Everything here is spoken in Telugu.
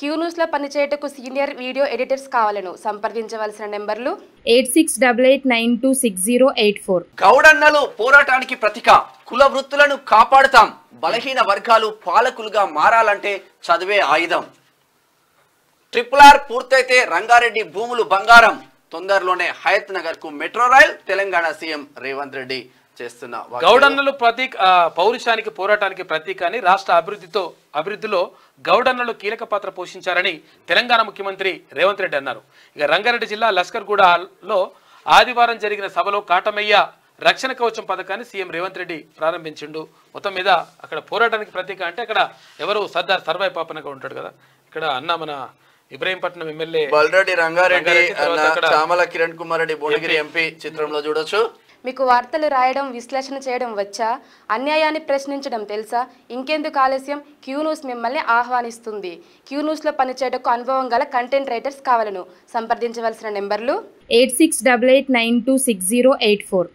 క్యూ న్యూస్ లో పనిచేయటకు సీనియర్ వీడియో ఎడిటర్స్ కావాలను సంప్రదించవలసిన నెంబర్లు 8688926084. గౌడన్నలు పోరాటానికి ప్రతీక. కుల వృత్తులను కాపాడుతాం. బలహీన వర్గాలు పాలకులుగా మారాలంటే చదివే ఆయుధం. RRR పూర్తయితే రంగారెడ్డి భూములు బంగారం. తొందరలోనే హయత్ నగర్ కు metro rail. Telangana CM Revanth Reddy చేస్తున్న గౌడన్నలు ప్రతీక, పౌరుషానికి పోరాటానికి ప్రతీక అని రాష్ట్ర అభివృద్ధిలో గౌడన్నలు కీలక పాత్ర పోషించారని తెలంగాణ ముఖ్యమంత్రి రేవంత్ రెడ్డి అన్నారు. ఇక రంగారెడ్డి జిల్లా లస్కర్గూడలో ఆదివారం జరిగిన సభలో కాటమయ్య రక్షణ కవచం పథకాన్ని సీఎం రేవంత్ రెడ్డి ప్రారంభించిండు. మొత్తం మీద అక్కడ పోరాటానికి ప్రతీక అంటే అక్కడ ఎవరు సర్దార్ సర్వాయి పాపనగా ఉంటాడు కదా, ఇక్కడ అన్న మన ఇబ్రహీంపట్నం ఎమ్మెల్యే బల్రెడ్డి రంగారెడ్డి, చామల కిరణ్ కుమార్ రెడ్డి భువనగిరి ఎంపీ చిత్రంలో చూడొచ్చు. మీకు వార్తలు రాయడం, విశ్లేషణ చేయడం వచ్చా? అన్యాయాన్ని ప్రశ్నించడం తెలుసా? ఇంకెందుకు ఆలస్యం? క్యూ న్యూస్ మిమ్మల్ని ఆహ్వానిస్తుంది. క్యూ న్యూస్ లో పనిచేయటకు అనుభవం గల కంటెంట్ రైటర్స్ కావాలను సంప్రదించవలసిన నెంబర్లు 8688926084.